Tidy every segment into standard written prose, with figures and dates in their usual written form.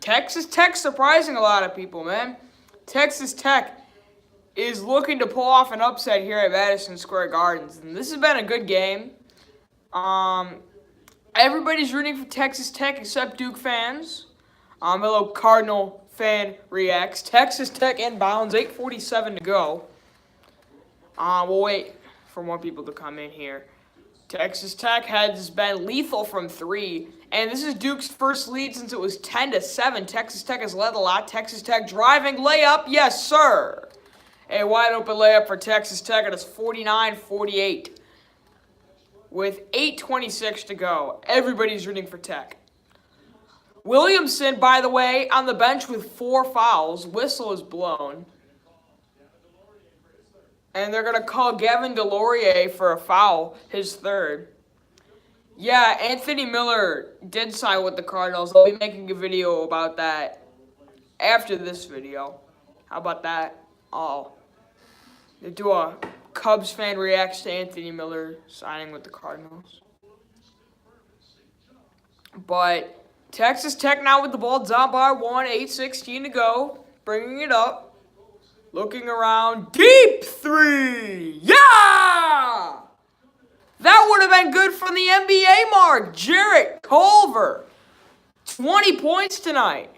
Texas Tech surprising a lot of people, man. Texas Tech is looking to pull off an upset here at Madison Square Gardens, and this has been a good game. Everybody's rooting for Texas Tech except Duke fans. Hello, Cardinal fan reacts. Texas Tech inbounds, 8:47 to go. We'll wait for more people to come in here. Texas Tech has been lethal from three, and this is Duke's first lead since it was 10-7. Texas Tech has led a lot. Texas Tech driving layup, yes sir. A wide open layup for Texas Tech, and it's 49-48. With 8:26 to go, everybody's rooting for Tech. Williamson, by the way, on the bench with 4 fouls. Whistle is blown. And they're going to call Gavin DeLaurier for a foul, his third. Yeah, Anthony Miller did sign with the Cardinals. I'll be making a video about that after this video. How about that? They do a Cubs fan reacts to Anthony Miller signing with the Cardinals. But Texas Tech now with the ball down by 1, 8:16 to go. Bringing it up. Looking around. Deep three. Yeah! That would have been good from the NBA mark. Jarrett Culver. 20 points tonight.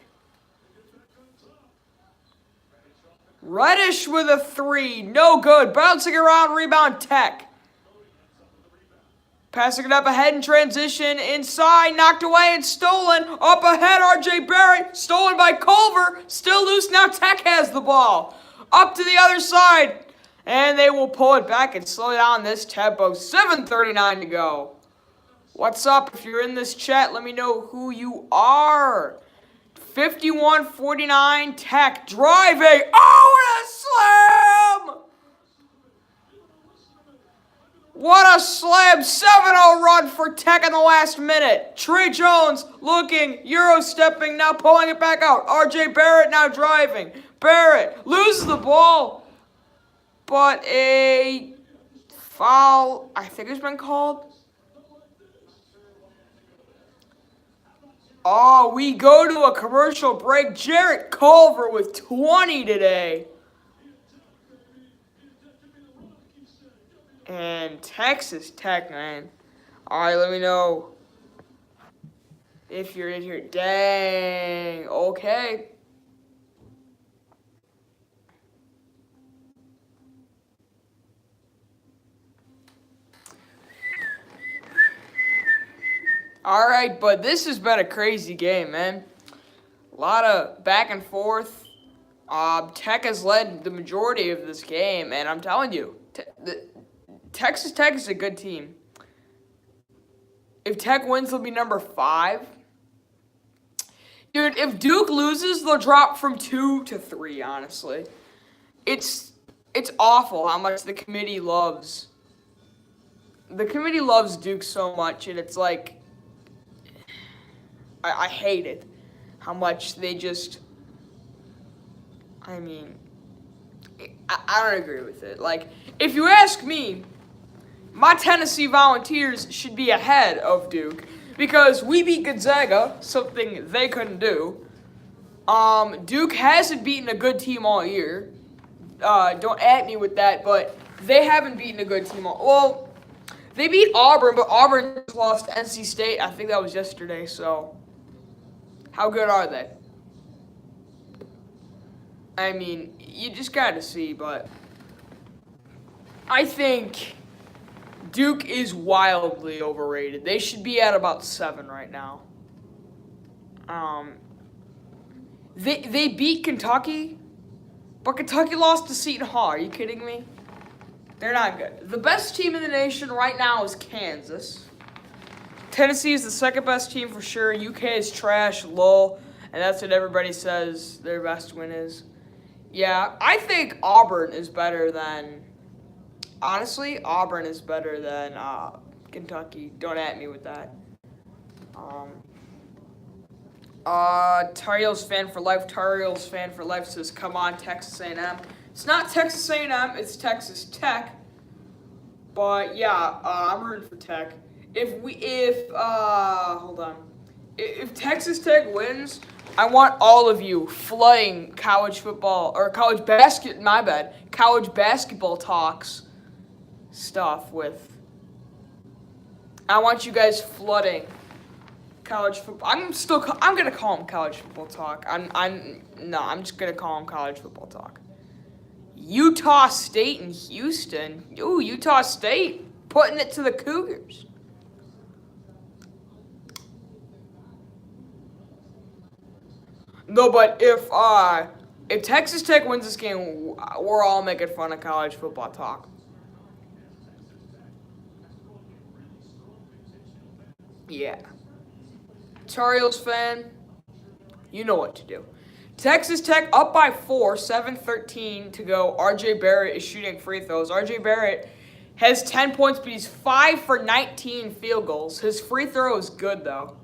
Reddish with a 3. No good. Bouncing around. Rebound Tech. Passing it up ahead in transition. Inside. Knocked away and stolen. Up ahead. RJ Barrett. Stolen by Culver. Still loose. Now Tech has the ball. Up to the other side. And they will pull it back and slow down this tempo. 7:39 to go. What's up? If you're in this chat, let me know who you are. 51-49 Tech driving. Oh, what a slam! What a slam. 7-0 run for Tech in the last minute. Trey Jones looking, Euro stepping, now pulling it back out. RJ Barrett now driving. Barrett loses the ball, but a foul, I think, has been called. Oh, we go to a commercial break. Jarrett Culver with 20 today. And Texas Tech, man. All right, let me know if you're in here. Dang, okay. All right, but this has been a crazy game, man. A lot of back and forth. Tech has led the majority of this game, and I'm telling you, Texas Tech is a good team. If Tech wins, they'll be number 5. Dude, if Duke loses, they'll drop from 2 to 3, honestly. It's awful how much the committee loves. The committee loves Duke so much, and it's like, I hate it. How much they just, I mean, I don't agree with it. Like, if you ask me, my Tennessee Volunteers should be ahead of Duke because we beat Gonzaga, something they couldn't do. Duke hasn't beaten a good team all year. Don't at me with that, but they haven't beaten a good team all. Well, they beat Auburn, but Auburn just lost to NC State. I think that was yesterday. So, how good are they? I mean, you just got to see, but I think Duke is wildly overrated. They should be at about 7 right now. They beat Kentucky, but Kentucky lost to Seton Hall. Are you kidding me? They're not good. The best team in the nation right now is Kansas. Tennessee is the second best team for sure. UK is trash, lol, and that's what everybody says their best win is. Yeah, I think Auburn is better than, honestly, Auburn is better than Kentucky. Don't at me with that. Tar Heels fan for life. Tar Heels fan for life says, "Come on, Texas A&M." It's not Texas A&M. It's Texas Tech. But yeah, I'm rooting for Tech. If Texas Tech wins, I want all of you flooding college football or college basketball talks stuff with. I want you guys flooding college football. I'm gonna call them college football talk. I'm just gonna call them college football talk. Utah State and Houston. Ooh, Utah State putting it to the Cougars. No, but if Texas Tech wins this game, we're all making fun of college football talk. Yeah. Tar Heels fan, you know what to do. Texas Tech up by 4, 7:13 to go. RJ Barrett is shooting free throws. RJ Barrett has 10 points, but he's 5 for 19 field goals. His free throw is good, though.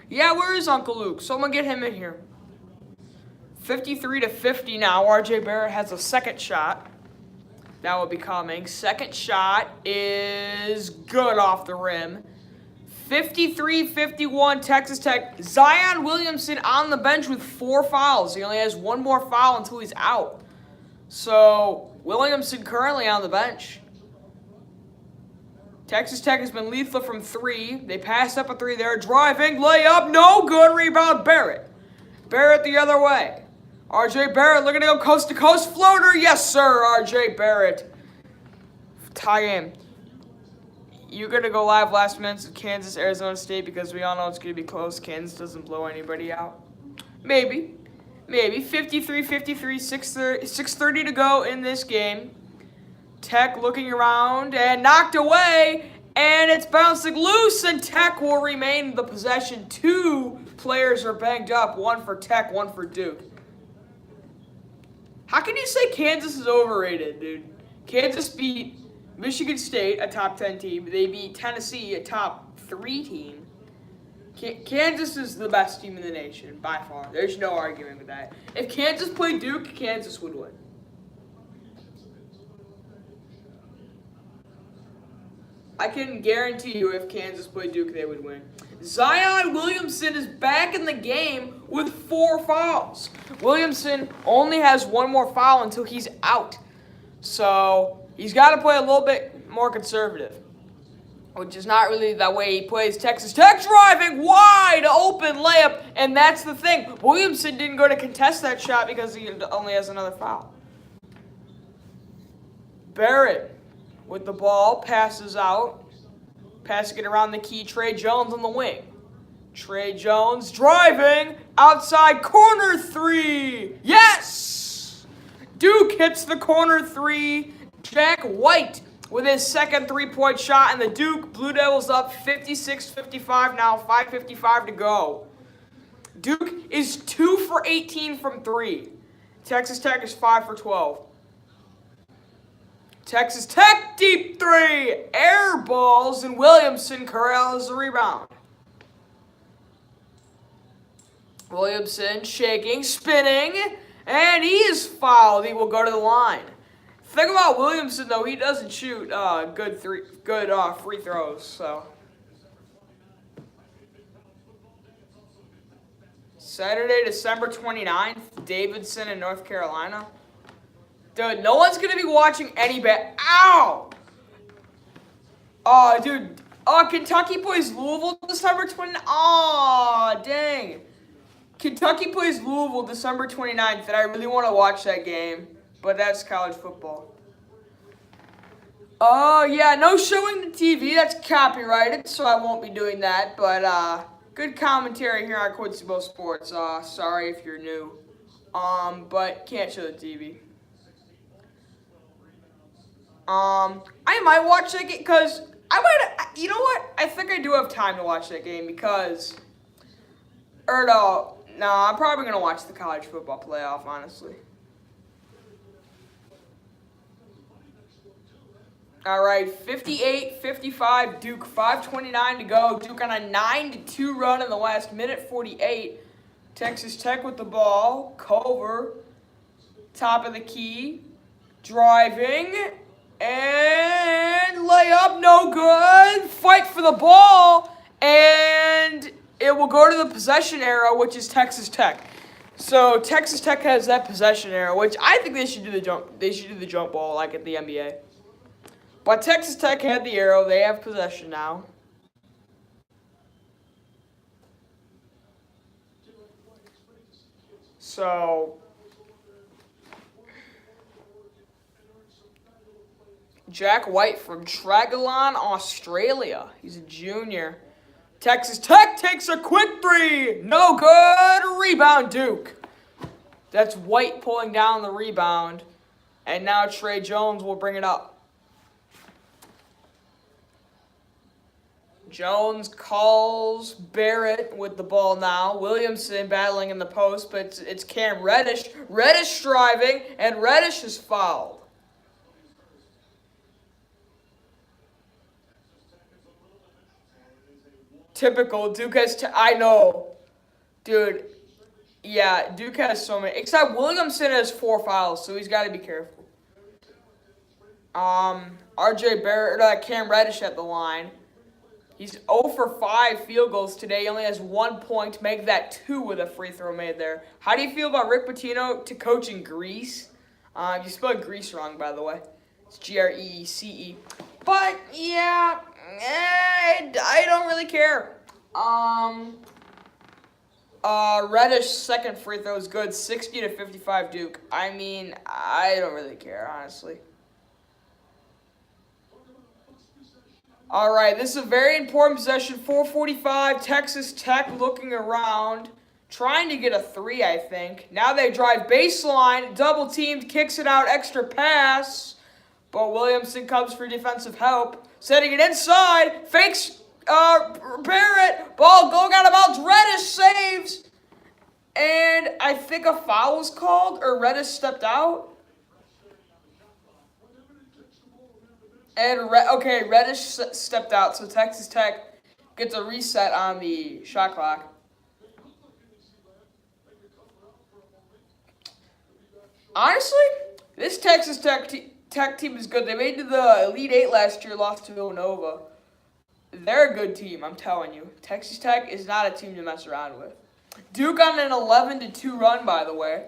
Yeah, where is Uncle Luke? Someone get him in here. 53-50 now. RJ Barrett has a second shot. That will be coming. Second shot is good off the rim. 53-51 Texas Tech. Zion Williamson on the bench with 4 fouls. He only has 1 more foul until he's out. So Williamson currently on the bench. Texas Tech has been lethal from 3. They passed up a 3 there. Driving, layup, no good. Rebound, Barrett. Barrett the other way. RJ Barrett looking to go coast to coast floater. Yes, sir, RJ Barrett. Tie game. You're going to go live last minute of Kansas, Arizona State because we all know it's going to be close. Kansas doesn't blow anybody out. Maybe. 53-53, 6:30 to go in this game. Tech looking around and knocked away. And it's bouncing loose, and Tech will remain the possession. 2 players are banged up. 1 for Tech, 1 for Duke. How can you say Kansas is overrated, dude? Kansas beat Michigan State, a top 10 team. They beat Tennessee, a top 3 team. Kansas is the best team in the nation, by far. There's no arguing with that. If Kansas played Duke, Kansas would win. I can guarantee you if Kansas played Duke, they would win. Zion Williamson is back in the game with 4 fouls. Williamson only has 1 more foul until he's out. So he's got to play a little bit more conservative, which is not really the way he plays. Texas Tech driving, wide open layup, and that's the thing. Williamson didn't go to contest that shot because he only has another foul. Barrett with the ball, passes out. Passing it around the key, Trey Jones on the wing. Trey Jones driving, outside corner 3. Yes! Duke hits the corner 3. Jack White with his second 3-point shot, and the Duke Blue Devils up 56-55 now, 5:55 to go. Duke is 2 for 18 from 3. Texas Tech is 5 for 12. Texas Tech, deep 3, air balls, and Williamson corrals the rebound. Williamson shaking, spinning, and he is fouled. He will go to the line. Thing about Williamson, though, he doesn't shoot good free throws. So Saturday, December 29th, Davidson in North Carolina. Dude, no one's going to be watching any Ow! Oh, dude. Oh, Kentucky plays Louisville December 29th. Oh, dang. Kentucky plays Louisville December 29th, and I really want to watch that game. But that's college football. Oh, yeah, no showing the TV. That's copyrighted, so I won't be doing that. But good commentary here on Quincy Bowl Sports. Sorry if you're new. But can't show the TV. I might watch that game because you know what? I think I do have time to watch that game because, I'm probably going to watch the college football playoff, honestly. All right, 58-55, Duke, 5:29 to go. Duke on a 9-2 run in the last minute, 48. Texas Tech with the ball. Culver, top of the key, driving. And layup, no good. Fight for the ball. And it will go to the possession arrow, which is Texas Tech. So Texas Tech has that possession arrow, which I think they should do the jump. They should do the jump ball like at the NBA. But Texas Tech had the arrow. They have possession now. So Jack White from Tregelon, Australia. He's a junior. Texas Tech takes a quick three. No good. Rebound, Duke. That's White pulling down the rebound. And now Trey Jones will bring it up. Jones calls Barrett with the ball now. Williamson battling in the post, but it's Cam Reddish. Reddish driving, and Reddish is fouled. Typical. Duke has... I know. Dude. Yeah, Duke has so many. Except Williamson has 4 fouls, so he's got to be careful. RJ Barrett, Cam Reddish at the line. He's 0 for 5 field goals today. He only has 1 point. Make that 2 with a free throw made there. How do you feel about Rick Pitino to coach in Greece? You spelled Greece wrong, by the way. It's Greece. But, yeah, I don't really care. Reddish second free throw is good. 60-55 Duke. I mean, I don't really care, honestly. All right, this is a very important possession. 4:45, Texas Tech looking around, trying to get a 3, I think. Now they drive baseline, double teamed, kicks it out, extra pass. But Williamson comes for defensive help. Setting it inside, fakes Barrett. Ball going out of bounds, Reddish saves. And I think a foul was called, or Reddish stepped out. And, Reddish stepped out, so Texas Tech gets a reset on the shot clock. Honestly, this Texas Tech team is good. They made it to the Elite Eight last year, lost to Villanova. They're a good team, I'm telling you. Texas Tech is not a team to mess around with. Duke on an 11-2 run, by the way.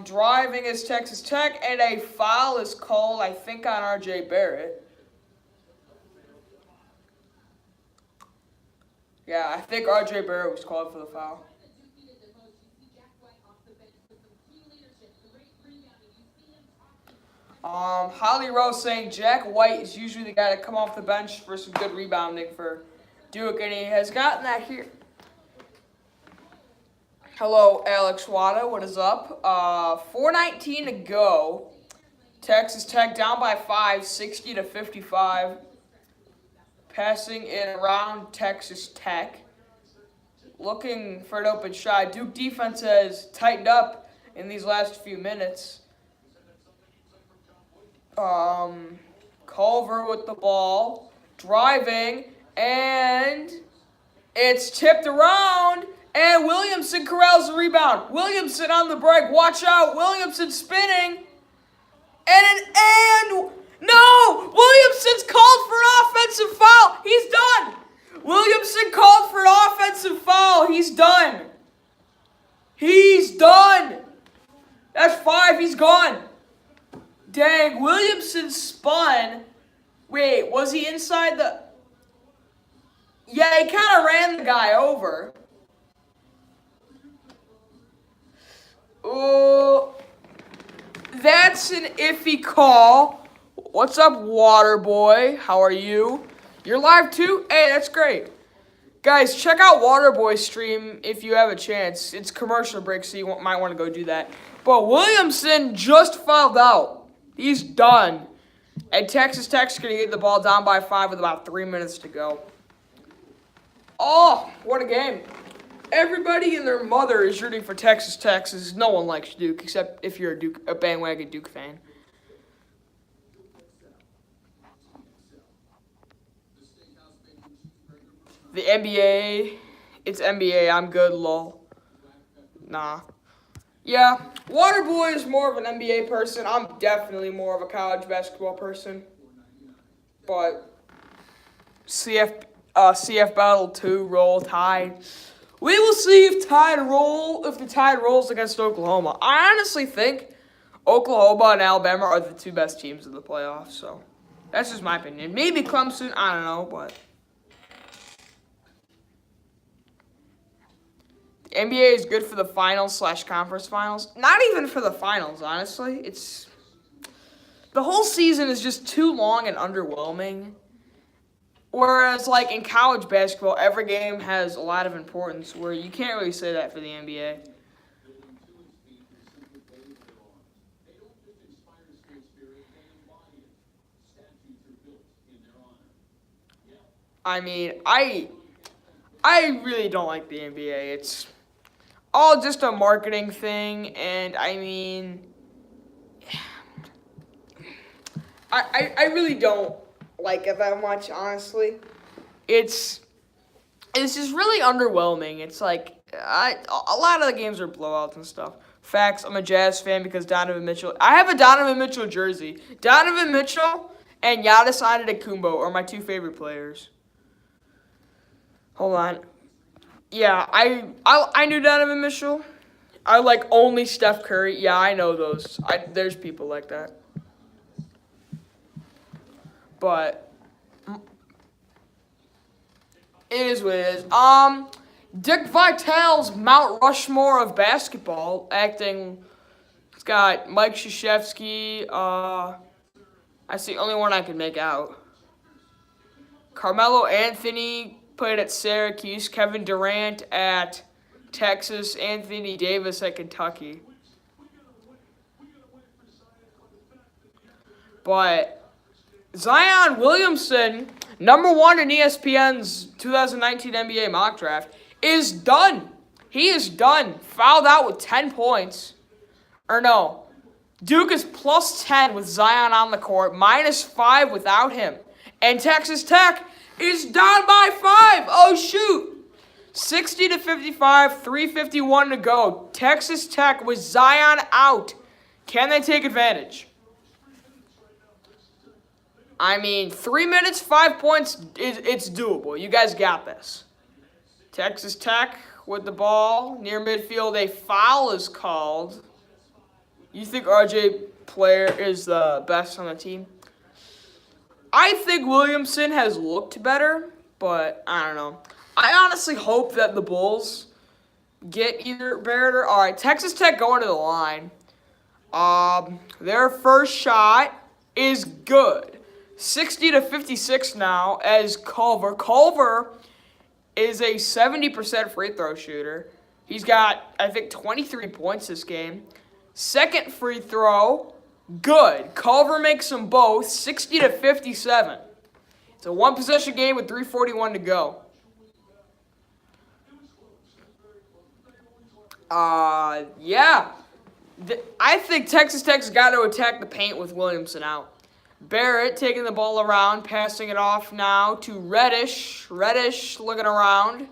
Driving is Texas Tech, and a foul is called, I think, on RJ Barrett. Yeah, I think RJ Barrett was called for the foul. Holly Rose saying Jack White is usually the guy to come off the bench for some good rebounding for Duke, and he has gotten that here. Hello, Alex Wada. What is up? 4:19 to go. Texas Tech down by 5, 60-55. Passing it around Texas Tech. Looking for an open shot. Duke defense has tightened up in these last few minutes. Culver with the ball. Driving. And it's tipped around. And Williamson corrals the rebound. Williamson on the break. Watch out. Williamson spinning. And no! Williamson's called for an offensive foul. He's done. Williamson called for an offensive foul. He's done. He's done. That's 5. He's gone. Dang, Williamson spun. Wait, was he inside the... Yeah, he kind of ran the guy over. Oh, that's an iffy call. What's up, Waterboy? How are you? You're live too? Hey, that's great. Guys, check out Waterboy's stream if you have a chance. It's commercial break, so you might want to go do that. But Williamson just fouled out. He's done. And Texas Tech's going to get the ball down by 5 with about 3 minutes to go. Oh, what a game. Everybody and their mother is rooting for Texas Tech, since no one likes Duke, except if you're a bandwagon Duke fan. The NBA, it's NBA, I'm good, lol. Nah. Yeah, Waterboy is more of an NBA person. I'm definitely more of a college basketball person. But CF Battle 2 Roll Tide. We will see if the Tide rolls against Oklahoma. I honestly think Oklahoma and Alabama are the two best teams in the playoffs. So that's just my opinion. Maybe Clemson, I don't know, but the NBA is good for the finals/conference finals. Not even for the finals, honestly. It's the whole season is just too long and underwhelming. Whereas, like, in college basketball, every game has a lot of importance, where you can't really say that for the NBA. I mean, I really don't like the NBA. It's all just a marketing thing, and I mean, I really don't like it that much, honestly. It's just really underwhelming. It's like a lot of the games are blowouts and stuff. Facts. I'm a Jazz fan because Donovan Mitchell. I have a Donovan Mitchell jersey. Donovan Mitchell and Giannis Antetokounmpo are my two favorite players. Hold on. Yeah, I knew Donovan Mitchell. I like only Steph Curry. Yeah, I know those. There's people like that. But it is what it is. Dick Vitale's Mount Rushmore of basketball acting. It's got Mike Krzyzewski. That's the only one I can make out. Carmelo Anthony played at Syracuse. Kevin Durant at Texas. Anthony Davis at Kentucky. But Zion Williamson, number 1 in ESPN's 2019 NBA mock draft, is done. He is done. Fouled out with 10 points. Or no. Duke is plus 10 with Zion on the court, minus 5 without him. And Texas Tech is down by 5. Oh, shoot. 60-55, 3:51 to go. Texas Tech with Zion out. Can they take advantage? I mean, 3 minutes, 5 points, it's doable. You guys got this. Texas Tech with the ball near midfield. A foul is called. You think RJ Player is the best on the team? I think Williamson has looked better, but I don't know. I honestly hope that the Bulls get either Barrett or... All right, Texas Tech going to the line. Their first shot is good. 60-56 now as Culver. Culver is a 70% free throw shooter. He's got, I think, 23 points this game. Second free throw, good. Culver makes them both, 60-57. It's a one-possession game with 3:41 to go. Yeah. I think Texas Tech's got to attack the paint with Williamson out. Barrett taking the ball around, passing it off now to Reddish. Reddish looking around.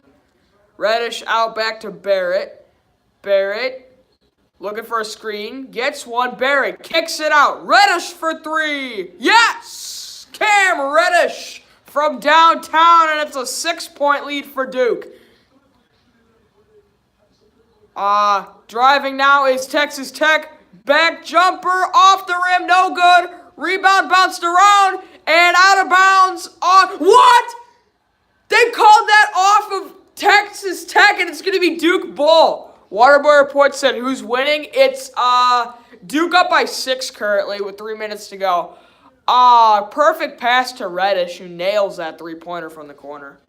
Reddish out back to Barrett. Barrett looking for a screen. Gets one. Barrett kicks it out. Reddish for 3. Yes! Cam Reddish from downtown, and it's a 6-point lead for Duke. Driving now is Texas Tech. Back jumper off the rim, no good. Rebound bounced around and out of bounds. What? They called that off of Texas Tech, and it's going to be Duke ball. Waterboy Report said who's winning. It's Duke up by 6 currently with 3 minutes to go. Perfect pass to Reddish, who nails that three-pointer from the corner.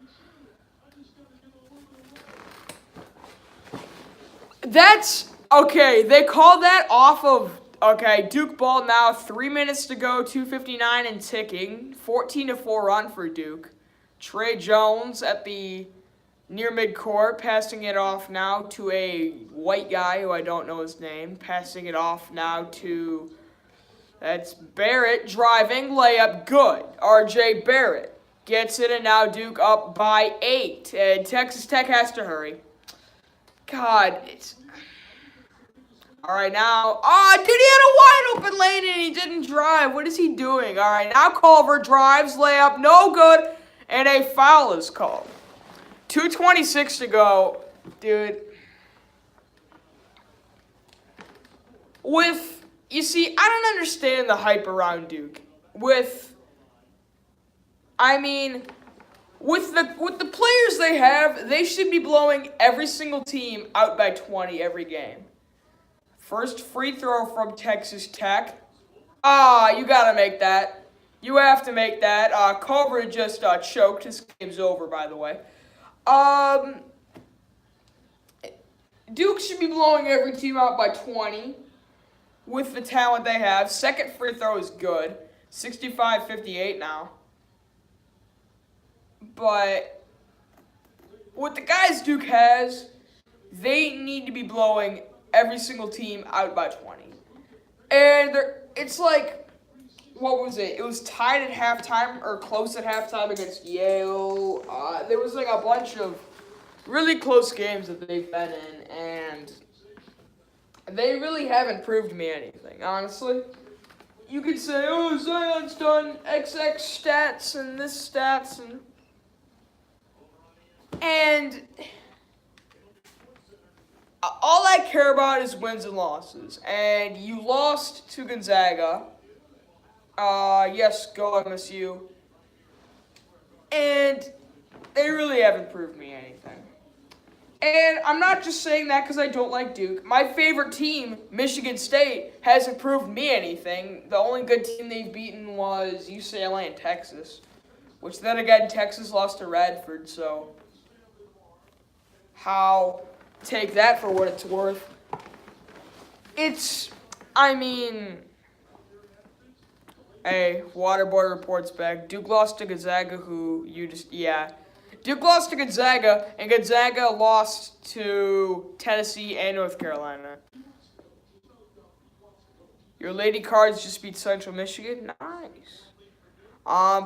That's okay. They called that off of. Okay, Duke ball now, 3 minutes to go, 2:59 and ticking. 14-4 run for Duke. Trey Jones at the near midcourt, passing it off now to a white guy who I don't know his name. Passing it off now to, that's Barrett driving, layup good. RJ Barrett gets it, and now Duke up by 8. And Texas Tech has to hurry. God, it's... All right, now, dude, he had a wide open lane and he didn't drive. What is he doing? All right, now Culver drives, layup, no good. and a foul is called. 2:26 to go, dude. You see, I don't understand the hype around Duke. With the players they have, they should be blowing every single team out by 20 every game. First free throw from Texas Tech. You gotta make that. You have to make that. Cobra just choked. His game's over, by the way. Duke should be blowing every team out by 20 with the talent they have. Second free throw is good. 65-58 now. But with the guys Duke has, they need to be blowing every single team out by 20. And it's like, what was it? It was tied at halftime, or close at halftime against Yale. There was like a bunch of really close games that they've been in, and they really haven't proved me anything, honestly. You could say, oh, Zion's done XX stats and this stats, and all I care about is wins and losses. And you lost to Gonzaga. Yes, go MSU. And they really haven't proved me anything. And I'm not just saying that because I don't like Duke. My favorite team, Michigan State, hasn't proved me anything. The only good team they've beaten was UCLA and Texas. Which then again, Texas lost to Radford, so take that for what it's worth. Hey, Waterboy reports back. Duke lost to Gonzaga, Duke lost to Gonzaga, and Gonzaga lost to Tennessee and North Carolina. Your Lady Cards just beat Central Michigan. Nice.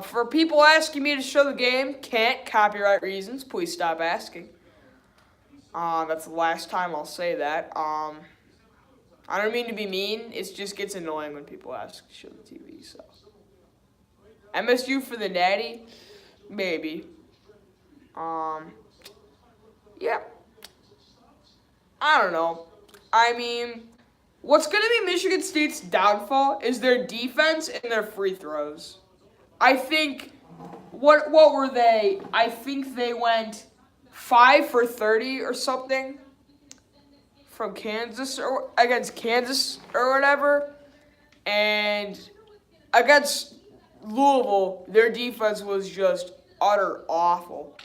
For people asking me to show the game, can't, copyright reasons, please stop asking. That's the last time I'll say that. I don't mean to be mean. It just gets annoying when people ask to show the TV. So, MSU for the Natty, maybe. Yeah. I don't know. What's gonna be Michigan State's downfall is their defense and their free throws. I think what were they? I think they went 5 for 30 or something from Kansas or against Kansas or whatever. And against Louisville, their defense was just utter awful.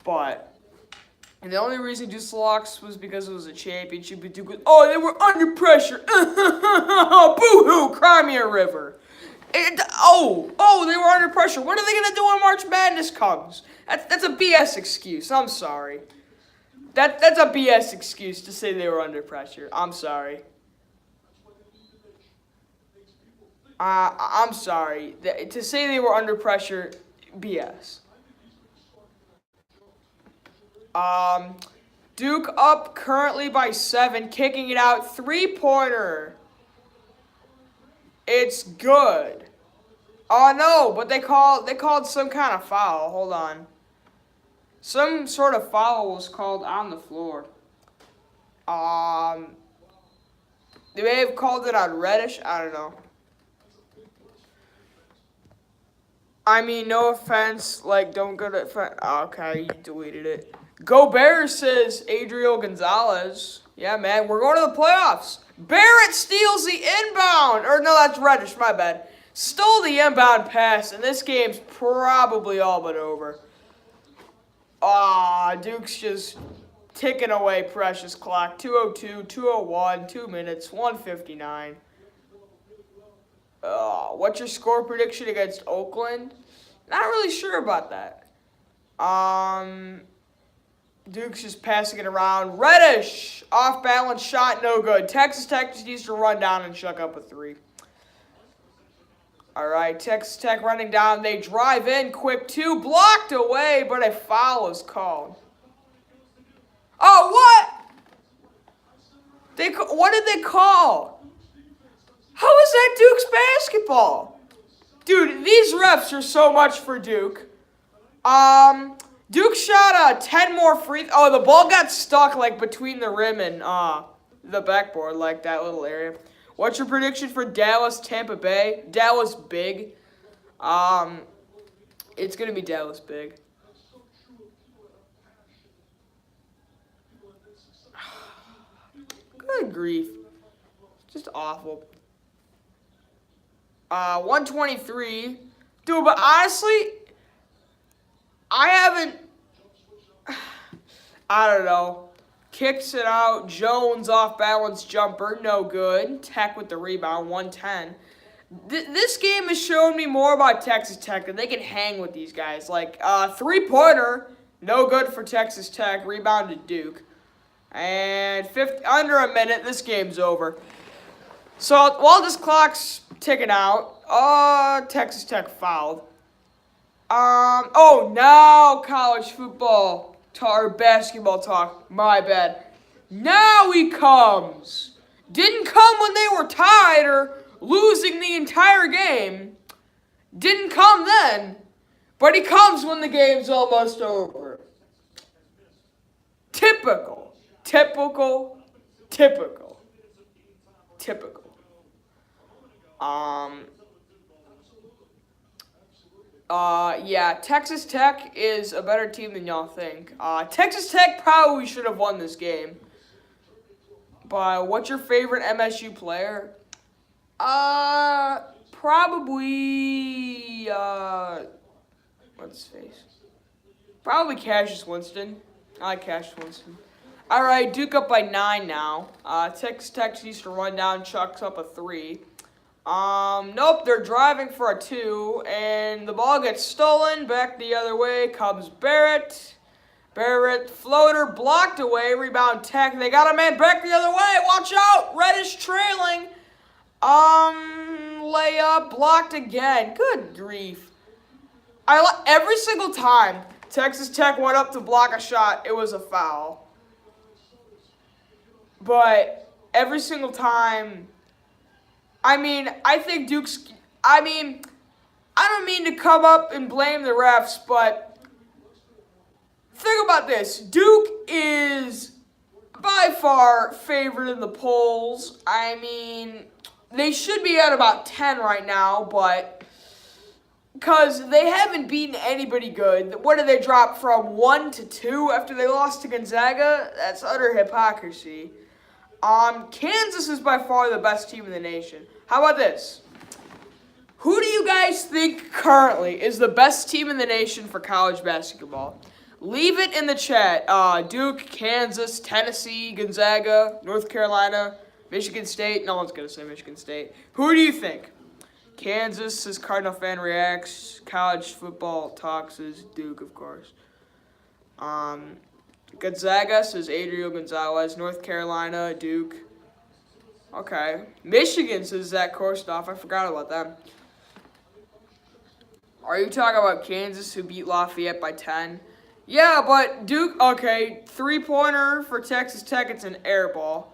And the only reason Duke lost was because it was a championship. They were under pressure. Boo-hoo, cry me a river. They were under pressure. What are they going to do when March Madness comes? That's a BS excuse. I'm sorry. That's a BS excuse to say they were under pressure. I'm sorry. I'm sorry. To say they were under pressure, BS. Duke up currently by 7, kicking it out, 3-pointer. It's good. Oh no, but they called some kind of foul. Hold on. Some sort of foul was called on the floor. They may have called it on Reddish. I don't know. No offense. Don't go to... Okay, you deleted it. Gobert says Adriel Gonzalez. Yeah, man, we're going to the playoffs. Barrett steals the inbound. Or, no, that's Reddish. My bad. Stole the inbound pass, and this game's probably all but over. Duke's just ticking away precious clock. 2:02, 2:01, 2 minutes, 1:59. What's your score prediction against Oakland? Not really sure about that. Duke's just passing it around. Reddish, off balance shot, no good. Texas Tech just needs to run down and chuck up a 3. All right, Texas Tech running down. They drive in, quick 2, blocked away, but a foul is called. Oh, what? What did they call? How is that Duke's basketball? Dude, these refs are so much for Duke. Duke shot 10 more free. Oh, the ball got stuck like between the rim and the backboard, like that little area. What's your prediction for Dallas, Tampa Bay? Dallas big. It's gonna be Dallas big. Good grief. Just awful. 123. Dude, but honestly, I haven't, I don't know. Kicks it out. Jones off balance jumper. No good. Tech with the rebound. 110. This game has shown me more about Texas Tech, that they can hang with these guys. Like, three-pointer. No good for Texas Tech. Rebounded Duke. And under a minute, this game's over. So while this clock's ticking out, Texas Tech fouled. Now college football or basketball talk. My bad. Now he comes. Didn't come when they were tied or losing the entire game. Didn't come then. But he comes when the game's almost over. Typical. Yeah, Texas Tech is a better team than y'all think. Texas Tech probably should have won this game. But what's your favorite MSU player? Probably, what's his face? Probably Cassius Winston. I like Cassius Winston. All right, Duke up by 9 now. Texas Tech needs to run down, chucks up a 3. Nope, they're driving for a 2, and the ball gets stolen. Back the other way comes Barrett. Barrett, floater, blocked away. Rebound Tech. They got a man back the other way. Watch out. Reddish trailing. Layup, blocked again. Good grief. Every single time Texas Tech went up to block a shot, it was a foul. But every single time, I think Duke's, I don't mean to come up and blame the refs, but think about this. Duke is by far favored in the polls. They should be at about 10 right now, but because they haven't beaten anybody good. What did they drop from 1 to 2 after they lost to Gonzaga? That's utter hypocrisy. Kansas is by far the best team in the nation. How about this? Who do you guys think currently is the best team in the nation for college basketball? Leave it in the chat. Duke, Kansas, Tennessee, Gonzaga, North Carolina, Michigan State. No one's going to say Michigan State. Who do you think? Kansas says Cardinal fan reacts. College football talks is Duke, of course. Gonzaga says Adriel Gonzalez. North Carolina, Duke. Okay. Michigan says Zach Korstoff. I forgot about them. Are you talking about Kansas who beat Lafayette by 10? Yeah, but Duke, okay, three-pointer for Texas Tech, it's an air ball.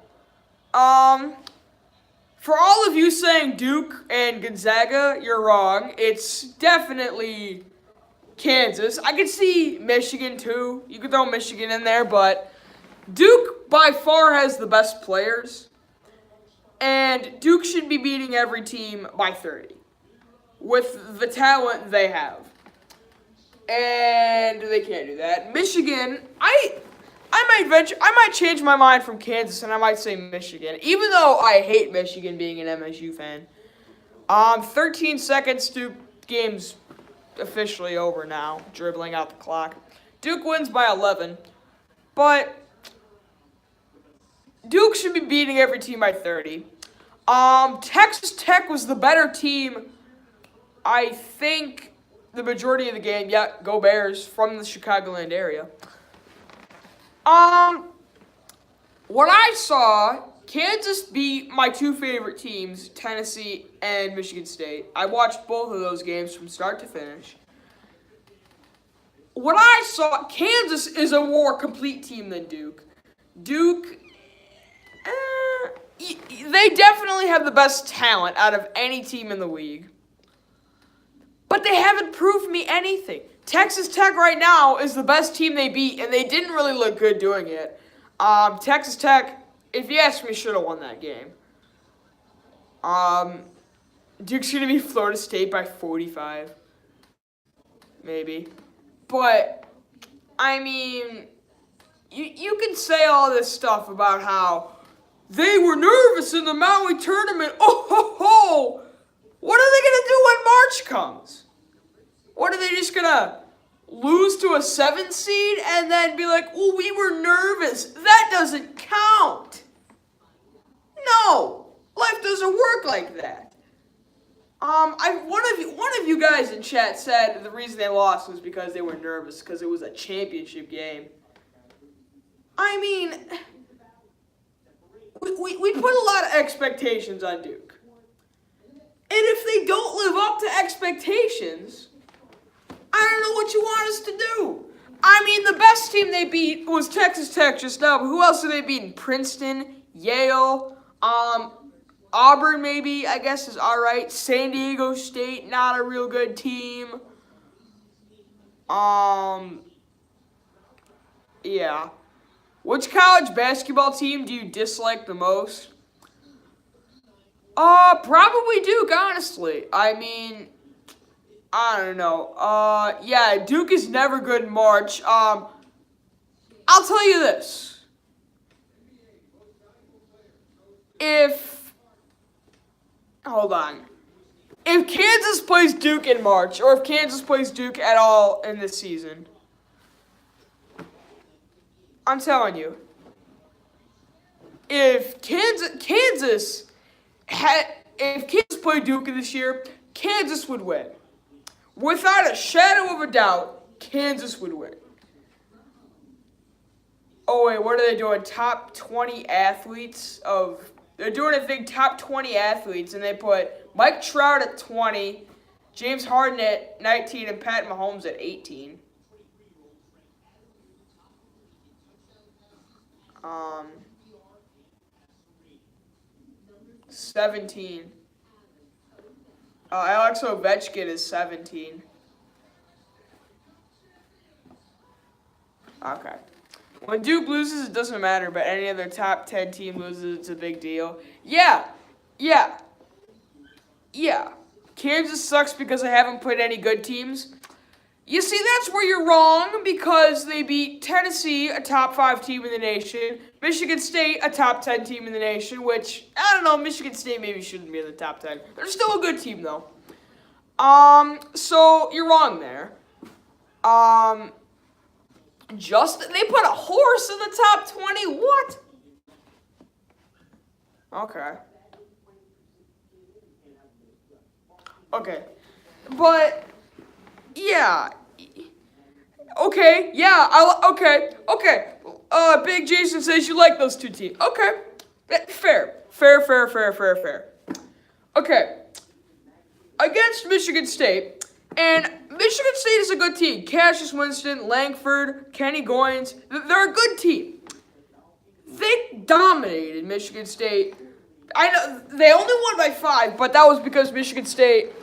For all of you saying Duke and Gonzaga, you're wrong. It's definitely Kansas. I could see Michigan, too. You could throw Michigan in there, but Duke by far has the best players. And Duke should be beating every team by 30 with the talent they have. And they can't do that. Michigan, I might change my mind from Kansas and I might say Michigan, even though I hate Michigan being an MSU fan. 13 seconds, Duke game's officially over now, dribbling out the clock. Duke wins by 11, but Duke should be beating every team by 30. Texas Tech was the better team, I think, the majority of the game. Yeah, go Bears, from the Chicagoland area. What I saw, Kansas beat my two favorite teams, Tennessee and Michigan State. I watched both of those games from start to finish. What I saw, Kansas is a more complete team than Duke. Duke, they definitely have the best talent out of any team in the league. But they haven't proved me anything. Texas Tech right now is the best team they beat, and they didn't really look good doing it. Texas Tech, if you ask me, should have won that game. Duke's going to beat Florida State by 45. Maybe. But, I mean, you can say all this stuff about how they were nervous in the Maui tournament. Oh, ho, ho! What are they going to do when March comes? What, are they just going to lose to a 7 seed and then be like, oh, we were nervous? That doesn't count. No. Life doesn't work like that. One of you guys in chat said the reason they lost was because they were nervous because it was a championship game. I mean, we put a lot of expectations on Duke. And if they don't live up to expectations, I don't know what you want us to do. I mean, the best team they beat was Texas Tech just now, but who else did they beat? Princeton, Yale, Auburn maybe, I guess, is all right. San Diego State, not a real good team. Yeah. Which college basketball team do you dislike the most? Probably Duke, honestly. I mean, I don't know. Yeah, Duke is never good in March. I'll tell you this. Hold on. If Kansas plays Duke in March, or if Kansas plays Duke at all in this season, I'm telling you, if Kansas played Duke this year, Kansas would win. Without a shadow of a doubt, Kansas would win. Oh, wait, what are they doing? Top 20 athletes of... They're doing a thing, top 20 athletes, and they put Mike Trout at 20, James Harden at 19, and Pat Mahomes at 18. 17. Alex Ovechkin is 17. Okay. When Duke loses, it doesn't matter, but any other top 10 team loses, it's a big deal. Yeah. Kansas sucks because they haven't played any good teams. You see, that's where you're wrong because they beat Tennessee, a top 5 team in the nation, Michigan State, a top 10 team in the nation, which, I don't know, Michigan State maybe shouldn't be in the top 10. They're still a good team, though. So you're wrong there. They put a horse in the top 20? What? Okay. But, yeah. Okay, yeah, okay. Big Jason says you like those two teams. Okay. Fair. Okay. Against Michigan State, and Michigan State is a good team. Cassius Winston, Langford, Kenny Goins, they're a good team. They dominated Michigan State. I know they only won by 5, but that was because Michigan State,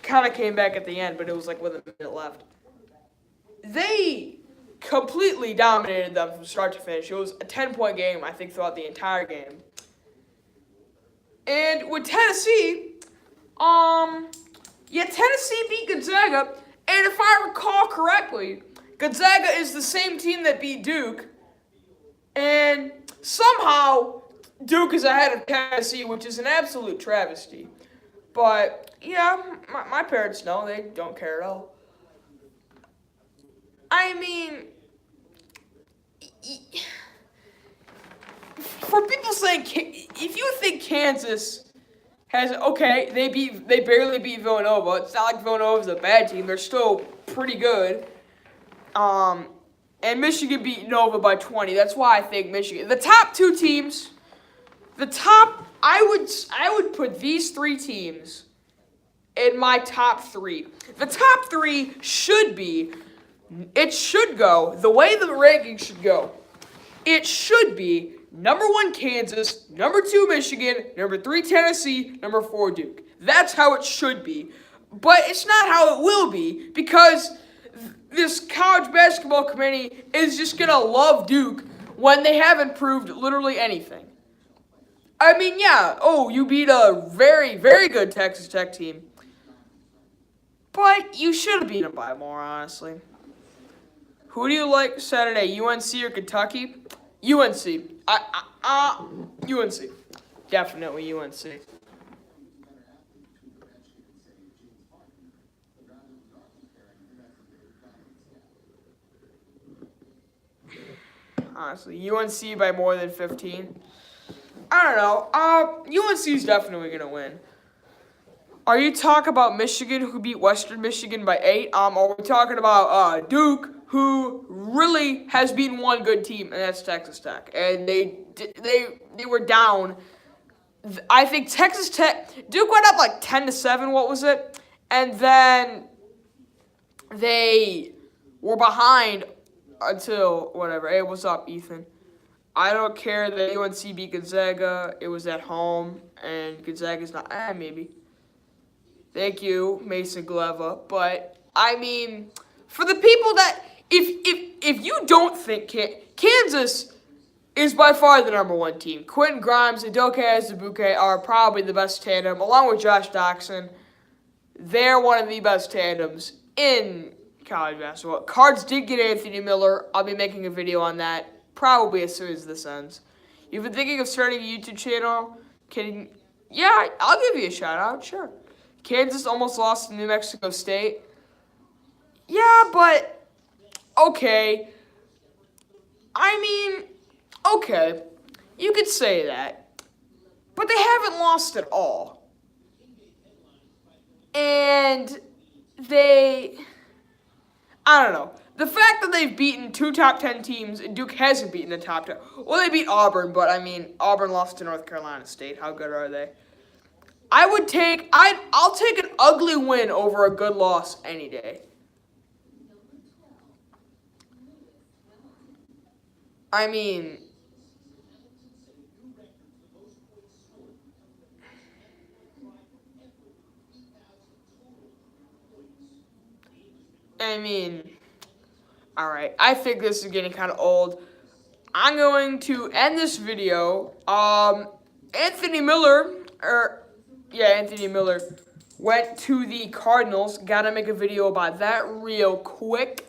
kind of came back at the end, but it was, with a minute left. They completely dominated them from start to finish. It was a 10-point game, I think, throughout the entire game. And with Tennessee, Tennessee beat Gonzaga, and if I recall correctly, Gonzaga is the same team that beat Duke, and somehow Duke is ahead of Tennessee, which is an absolute travesty. But, yeah, my parents know. They don't care at all. I mean, for people saying, if you think Kansas has, they barely beat Villanova. It's not like Villanova's a bad team. They're still pretty good. And Michigan beat Nova by 20. That's why I think Michigan. The top 2 teams, I would put these 3 teams in my top 3. The top 3 should go, the way the rankings should go, it should be number 1 Kansas, number 2 Michigan, number 3 Tennessee, number 4 Duke. That's how it should be. But it's not how it will be because this college basketball committee is just gonna love Duke when they haven't proved literally anything. I mean, yeah, you beat a very, very good Texas Tech team. But you should have beat them by more, honestly. Who do you like Saturday, UNC or Kentucky? UNC. UNC. Definitely UNC. Honestly, UNC by more than 15. I don't know. UNC's definitely going to win. Are you talking about Michigan, who beat Western Michigan by 8? Are we talking about Duke, who really has beaten one good team, and that's Texas Tech? And they were down. I think Texas Tech, Duke went up like 10-7. What was it? And then they were behind until whatever. Hey, what's up, Ethan? I don't care that UNC beat Gonzaga. It was at home, and Gonzaga's not. Maybe. Thank you, Mason Gleva. But I mean, for the people that if you don't think Kansas is by far the number one team, Quentin Grimes and Udoka Azubuike are probably the best tandem, along with Josh Doxson. They're one of the best tandems in college basketball. Cards did get Anthony Miller. I'll be making a video on that probably as soon as this ends. You've been thinking of starting a YouTube channel? Yeah, I'll give you a shout out, sure. Kansas almost lost to New Mexico State. Yeah, but okay. I mean, okay. You could say that. But they haven't lost at all. And I don't know. The fact that they've beaten 2 top 10 teams and Duke hasn't beaten the top 10. Well, they beat Auburn, but I mean, Auburn lost to North Carolina State. How good are they? I'll take an ugly win over a good loss any day. I mean, all right. I think this is getting kind of old. I'm going to end this video. Anthony Miller went to the Cardinals. Gotta make a video about that real quick.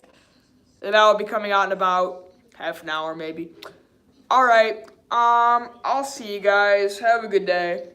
That'll be coming out in about half an hour, maybe. All right. I'll see you guys. Have a good day.